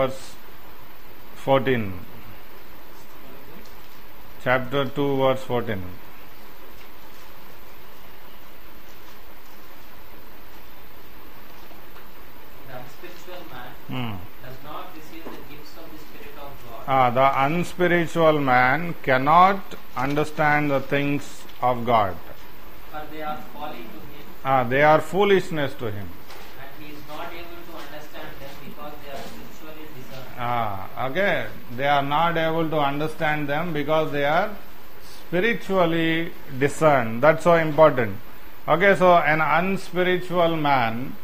verse 14. Chapter 2, verse 14. The unspiritual man does not receive the gifts of the Spirit of God. The unspiritual man cannot understand the things of God. For they are folly to him, They are foolishness to him. and he is not able to understand them because they are spiritually discerned. Okay, they are not able to understand them because they are spiritually discerned. That's so important. Okay, so an unspiritual man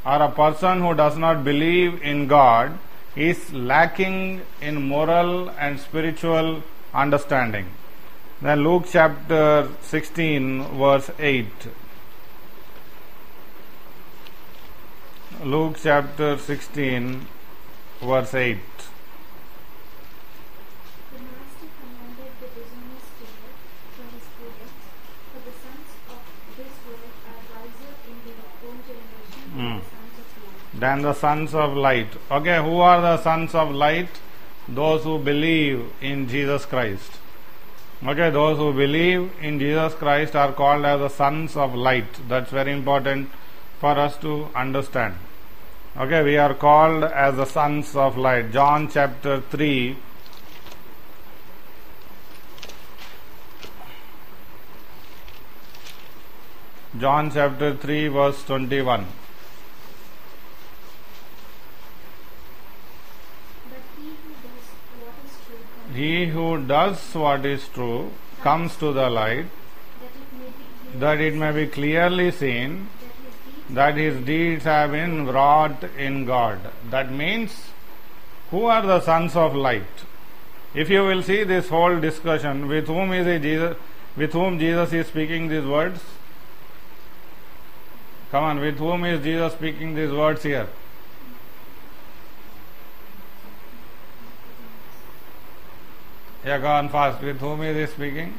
or a person who does not believe in God is lacking in moral and spiritual understanding. Then Luke chapter 16 verse 8. Luke chapter 16 verse 8. The master commanded the dishonest stealer from his students, for the sons of this world are wiser in their own generation than the sons of light. Than the sons of light. Okay, who are the sons of light? Those who believe in Jesus Christ. Okay, those who believe in Jesus Christ are called as the sons of light. That's very important for us to understand. Okay, we are called as the sons of light. John chapter 3. John chapter 3 verse 21. But He who does what is true comes to the light, that it may be clearly seen that his deeds have been wrought in God. That means, who are the sons of light? If you will see this whole discussion, with whom is Jesus? With whom Jesus is speaking these words? Come on, with whom is Jesus speaking these words here? Yeah, go on fast. With whom is he speaking?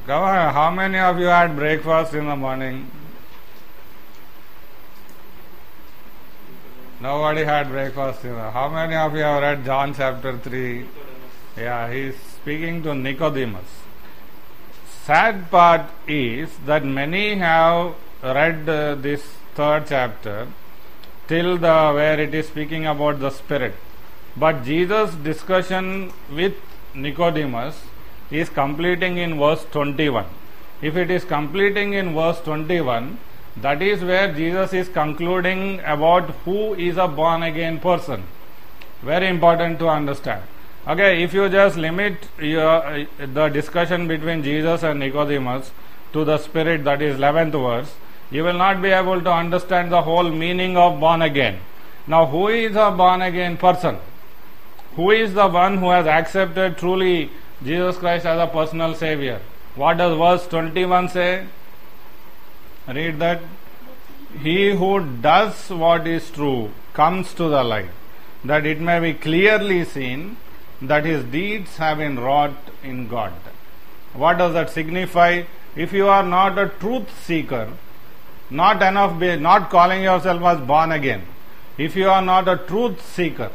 Come on, how many of you had breakfast in the morning? Nobody had breakfast. How many of you have read John chapter 3? Yeah, he is speaking to Nicodemus. Sad part is that many have read this third chapter till where it is speaking about the Spirit. But Jesus' discussion with Nicodemus is completing in verse 21. If it is completing in verse 21, that is where Jesus is concluding about who is a born again person. Very important to understand. Okay, if you just limit the discussion between Jesus and Nicodemus to the Spirit, that is 11th verse, you will not be able to understand the whole meaning of born again. Now, who is a born again person? Who is the one who has accepted truly Jesus Christ as a personal Savior? What does verse 21 say? Read that. He who does what is true comes to the light, that it may be clearly seen that his deeds have been wrought in God. What does that signify? If you are not a truth seeker, not calling yourself as born again, if you are not a truth seeker,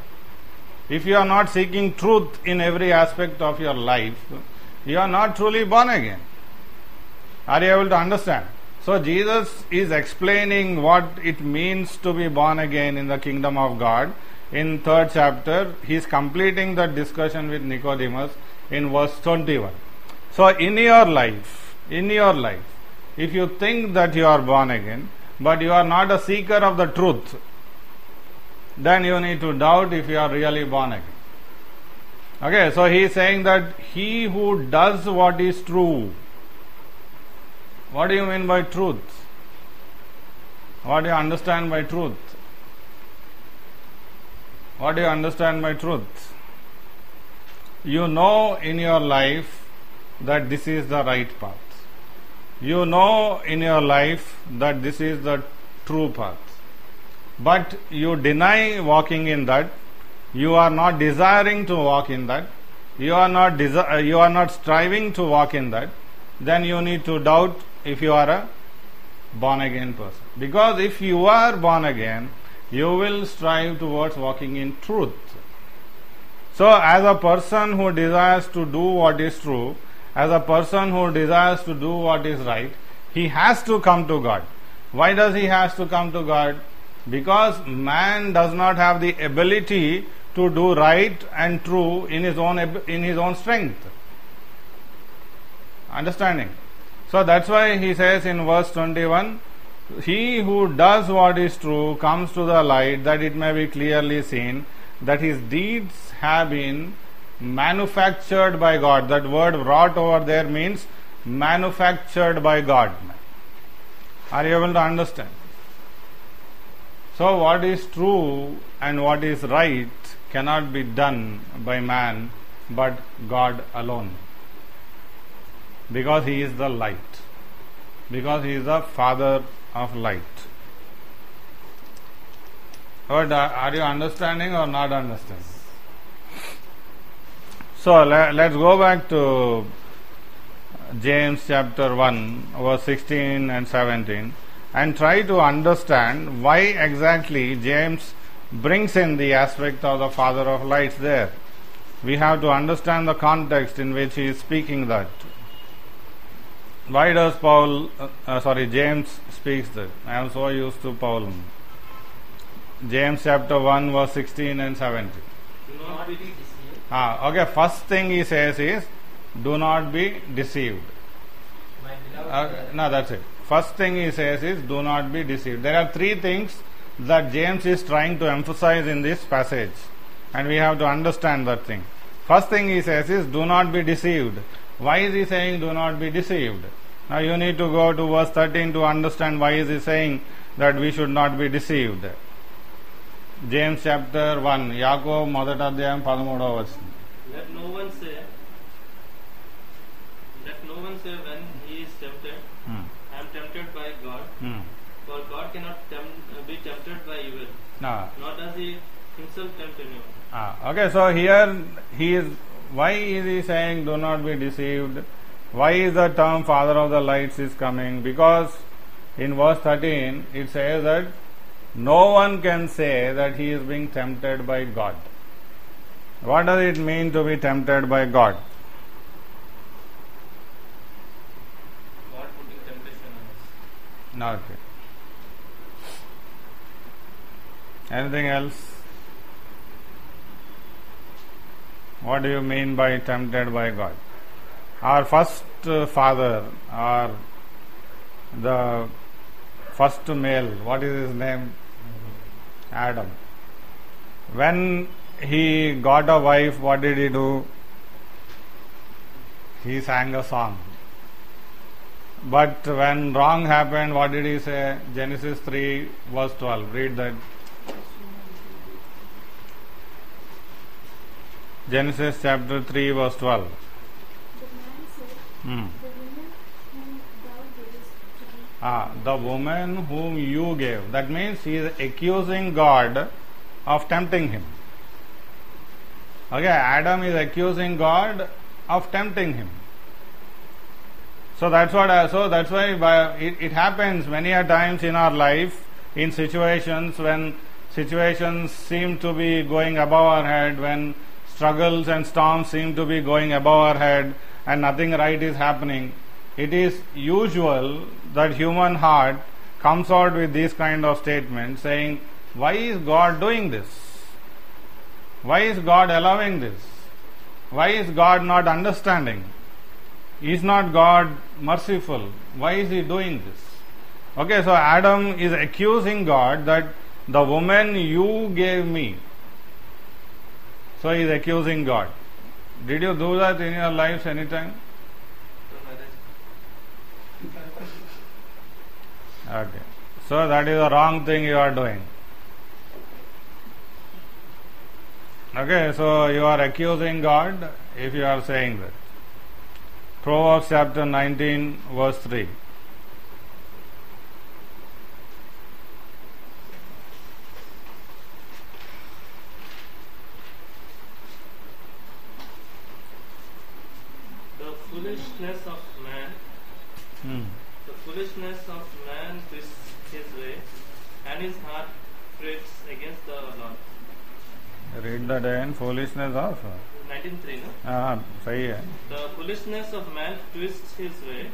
if you are not seeking truth in every aspect of your life, you are not truly born again. Are you able to understand? So Jesus is explaining what it means to be born again in the kingdom of God. In third chapter, he is completing the discussion with Nicodemus in verse 21. So in your life, if you think that you are born again, but you are not a seeker of the truth, then you need to doubt if you are really born again. Okay, so he is saying that he who does what is true. What do you mean by truth? What do you understand by truth? What do you understand by truth? You know in your life that this is the right path. You know in your life that this is the true path. But you deny walking in that. You are not desiring to walk in that. You are not striving to walk in that. Then you need to doubt if you are a born again person. Because if you are born again, you will strive towards walking in truth. So, as a person who desires to do what is true, as a person who desires to do what is right, he has to come to God. Why does he has to come to God? Because man does not have the ability to do right and true in his own strength. Understanding? So that's why he says in verse 21, he who does what is true comes to the light, that it may be clearly seen that his deeds have been manufactured by God. That word wrought over there means manufactured by God. Are you able to understand? So what is true and what is right cannot be done by man but God alone. Because he is the light. Because he is the Father of light. But are you understanding or not understanding? So let's go back to James chapter 1 verse 16 and 17 and try to understand why exactly James brings in the aspect of the Father of lights there. We have to understand the context in which he is speaking that. Why does James speaks that? I am so used to Paul. James chapter 1 verse 16 and 17. Do not be deceived. Okay, first thing he says is, do not be deceived. My beloved No, that's it. First thing he says is, do not be deceived. There are three things that James is trying to emphasize in this passage. And we have to understand that thing. First thing he says is, do not be deceived. Why is he saying, do not be deceived? Now you need to go to verse 13 to understand why is he saying that we should not be deceived. James chapter 1, Yaakov మొదటి అధ్యాయం 13వ వచనం. Let no one say when he is tempted, I am tempted by God, for God cannot be tempted by evil, nor does he himself tempt anyone. Okay, so here why is he saying do not be deceived? Why is the term Father of the lights is coming? Because in verse 13 it says that no one can say that he is being tempted by God. What does it mean to be tempted by God? God putting temptation on us. Okay. Anything else? What do you mean by tempted by God? Our first father, or the first male, what is his name? Adam. When he got a wife, what did he do? He sang a song. But when wrong happened, what did he say? Genesis 3 verse 12. Read that. Genesis chapter 3 verse 12. The man said, The woman whom thou gavest to me. The woman whom you gave. That means he is accusing God of tempting him. Okay, Adam is accusing God of tempting him. So that's why it happens many a times in our life, in situations when situations seem to be going above our head, when struggles and storms seem to be going above our head and nothing right is happening. It is usual that human heart comes out with these kind of statements saying, why is God doing this? Why is God allowing this? Why is God not understanding? Is not God merciful? Why is he doing this? Okay, so Adam is accusing God that the woman you gave me. So he is accusing God. Did you do that in your lives anytime? Okay. So that is the wrong thing you are doing. Okay, so you are accusing God if you are saying that. Proverbs chapter 19 verse 3. The foolishness of man twists his way, and his heart frets against the Lord. Read that again. Foolishness of 19:3, no? सही है. The foolishness of man twists his way.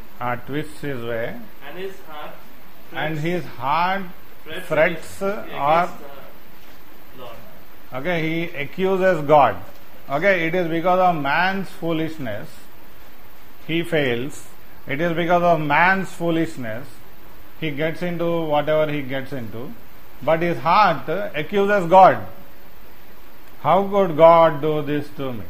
Twists his way. And his heart. Frets or. Lord. Okay, he accuses God. Okay, it is because of man's foolishness he fails. It is because of man's foolishness he gets into whatever he gets into. But his heart accuses God. How could God do this to me?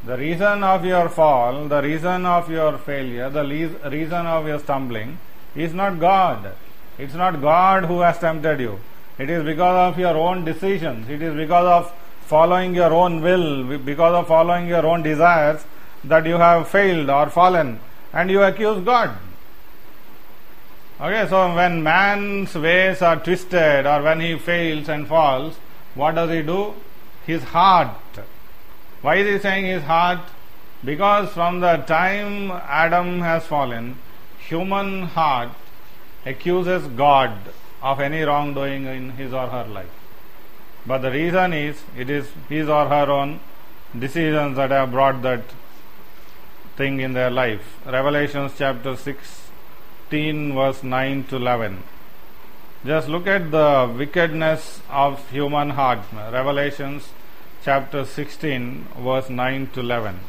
The reason of your fall, the reason of your failure, the reason of your stumbling is not God. It's not God who has tempted you. It is because of your own decisions. It is because of following your own will, because of following your own desires that you have failed or fallen, and you accuse God. Okay, so when man's ways are twisted or when he fails and falls, what does he do? His heart. Why is he saying his heart? Because from the time Adam has fallen, human heart accuses God of any wrongdoing in his or her life. But the reason is, it is his or her own decisions that have brought that thing in their life. Revelations chapter 16 verse 9 to 11. Just look at the wickedness of human heart. Revelations chapter 16 verse 9 to 11.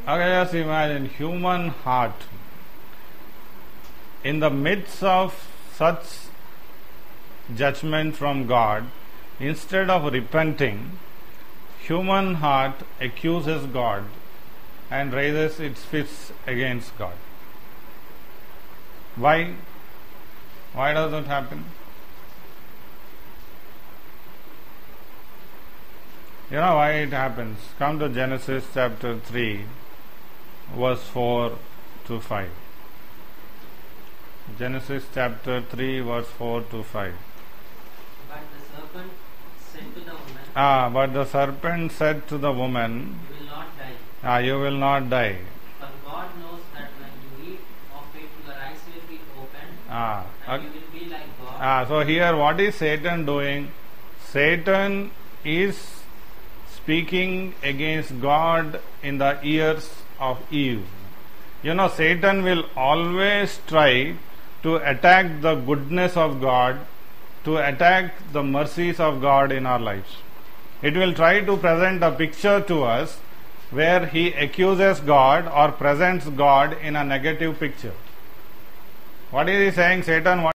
Okay, just imagine human heart. In the midst of such judgment from God, instead of repenting, human heart accuses God and raises its fists against God. Why? Why does it happen? You know why it happens. Come to Genesis chapter 3, verse 4 to 5. Genesis chapter 3, verse 4 to 5. But the serpent said to the woman, But the serpent said to the woman, You will not die. You will not die. For God knows that when you eat of it, your eyes will be opened, and you will be like God. So here what is Satan doing? Satan is speaking against God in the ears of Eve. You know, Satan will always try to attack the goodness of God, to attack the mercies of God in our lives. It will try to present a picture to us where he accuses God or presents God in a negative picture. What is he saying, Satan?